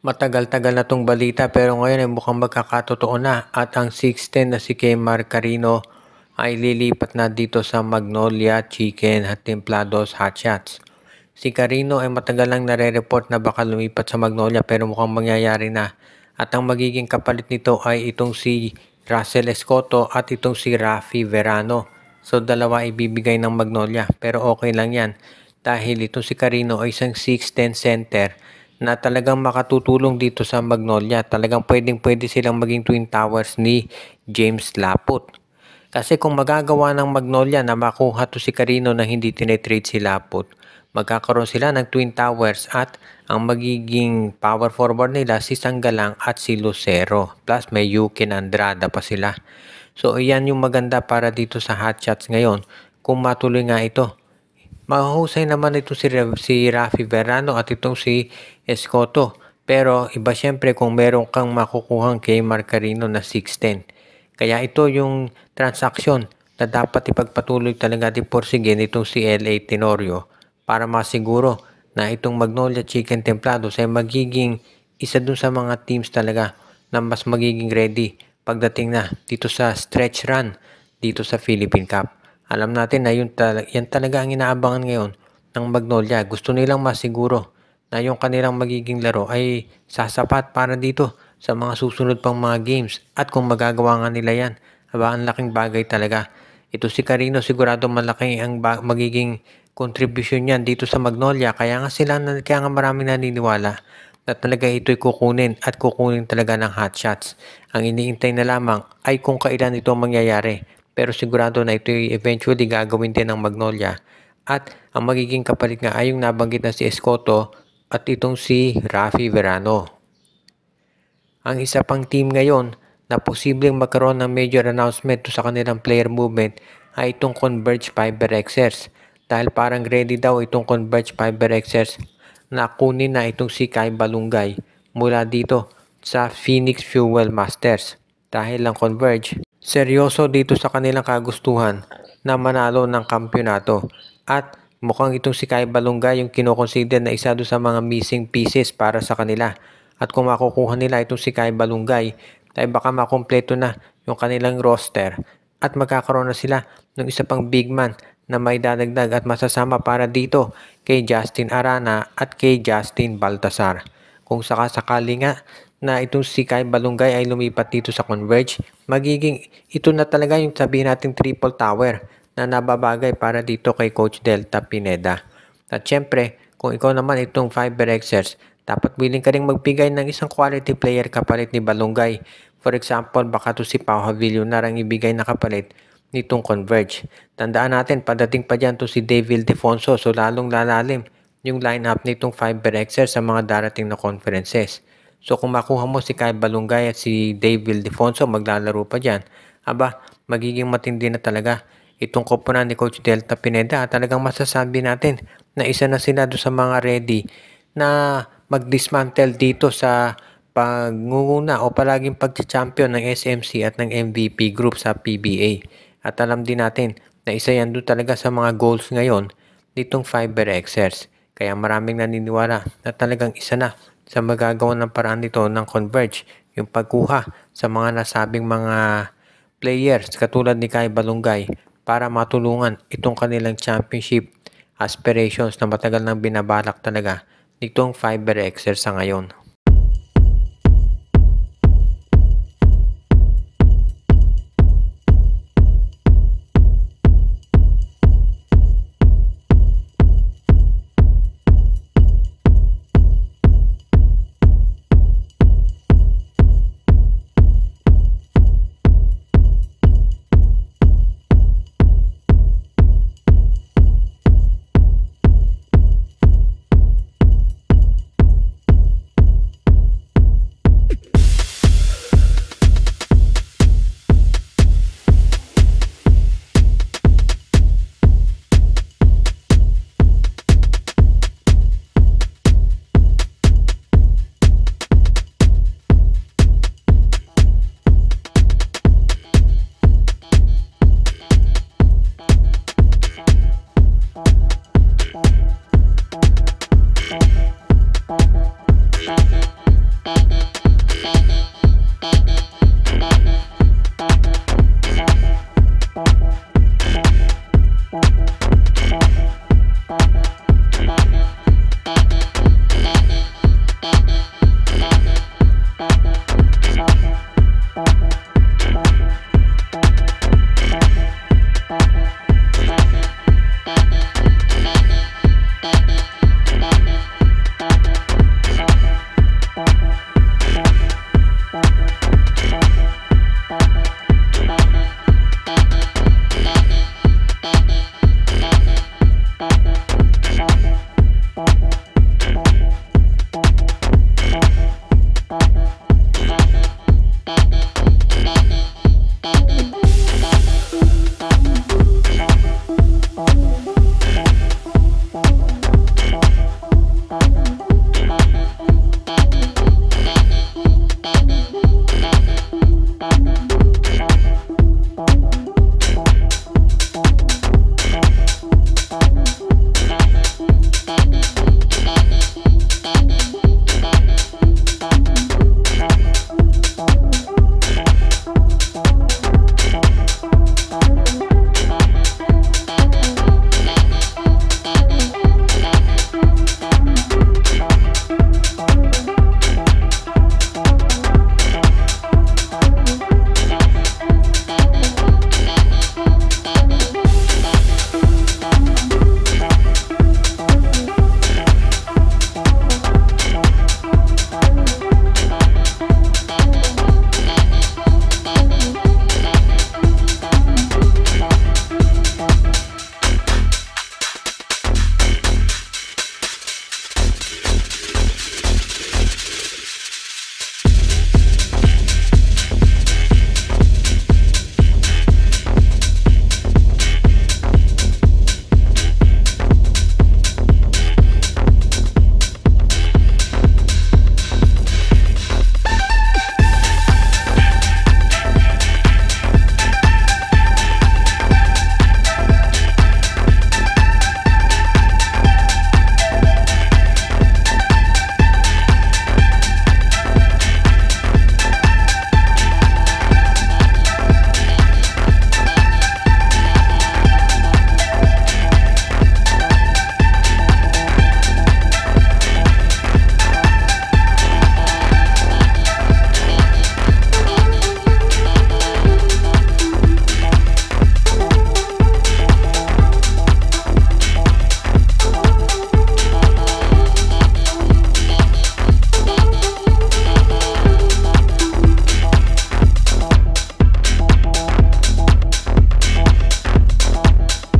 Matagal-tagal na 'tong balita pero ngayon ay mukhang magkakatotoo na at ang 6'10" na si Kemar Carino ay lilipat na dito sa Magnolia Chicken at Templados Hot Shots. Si Carino ay matagal lang nare-report na baka lumipat sa Magnolia pero mukhang mangyayari na at ang magiging kapalit nito ay itong si Russell Escoto at itong si Rafi Verano. So dalawa ibibigay ng Magnolia pero okay lang yan dahil itong si Carino ay isang 6'10" center na talagang makatutulong dito sa Magnolia. Talagang pwedeng-pwede silang maging twin towers ni James Laput. Kasi kung magagawa ng Magnolia na makuha to si Carino na hindi tinetrade si Laput, magkakaroon sila ng twin towers at ang magiging power forward nila si Sanggalang at si Lucero. Plus may Yukin Andrada pa sila. So iyan yung maganda para dito sa Hot Shots ngayon kung matuloy nga ito. Mahusay naman ito si Rafi Verano at itong si Escoto. Pero iba syempre kung meron kang makukuhang kay Marcarino na 6'10". Kaya ito yung transaksyon na dapat ipagpatuloy talaga di porsigin itong si LA Tenorio para masiguro na itong Magnolia Chicken Templados ay magiging isa dun sa mga teams talaga na mas magiging ready pagdating na dito sa stretch run dito sa Philippine Cup. Alam natin na yan talaga ang inaabangan ngayon ng Magnolia. Gusto nilang masiguro na yung kanilang magiging laro ay sasapat para dito sa mga susunod pang mga games. At kung magagawa nga nila yan, ang laking bagay talaga. Ito si Carino sigurado malaki ang magiging contribution yan dito sa Magnolia. Kaya nga maraming naniniwala na talaga ito'y kukunin at kukunin talaga ng Hot Shots. Ang iniintay na lamang ay kung kailan ito mangyayari. Pero sigurado na ito eventually gagawin din ng Magnolia. At ang magiging kapalit nga ay yung nabanggit na si Escoto at itong si Rafi Verano. Ang isa pang team ngayon na posibleng magkaroon ng major announcement sa kanilang player movement ay itong Converge FiberXers. Dahil parang ready daw itong Converge FiberXers na kunin na itong si Kai Balungay mula dito sa Phoenix Fuel Masters. Dahil ang Converge seryoso dito sa kanilang kagustuhan na manalo ng kampyonato at mukhang itong si Kai Balungay yung kinoconsider na isa doon sa mga missing pieces para sa kanila. At kung makukuha nila itong si Kai Balungay ay baka makumpleto na yung kanilang roster at magkakaroon na sila ng isa pang big man na may dadagdag at masasama para dito kay Justin Arana at kay Justin Baltasar. Kung sakasakali nga na itong si Kai Balungay ay lumipat dito sa Converge, magiging ito na talaga yung sabihin natin triple tower na nababagay para dito kay Coach Delta Pineda. At syempre, kung ikaw naman itong FiberXers, dapat willing ka rin magbigay ng isang quality player kapalit ni Balungay. For example, baka to si Pau Havilio na lang ibigay na kapalit nitong Converge. Tandaan natin, padating pa dyan to si David Defonso, so lalong lalalim yung lineup nitong FiberXers sa mga darating na conferences. So kung makuha mo si Kai Balungay at si David Defonso maglalaro pa dyan, magiging matindi na talaga itong koponan ni Coach Delta Pineda at talagang masasabi natin na isa na sila doon sa mga ready na mag-dismantle dito sa pangunguna o palaging pag-champion ng SMC at ng MVP group sa PBA. At alam din natin na isa yan doon talaga sa mga goals ngayon nitong FiberXers. Kaya maraming naniniwala na talagang isa na sa magagawa ng paraan nito ng Converge yung pagkuha sa mga nasabing mga players katulad ni Kai Balungay para matulungan itong kanilang championship aspirations na matagal nang binabalak talaga nitong FiberXers sa ngayon.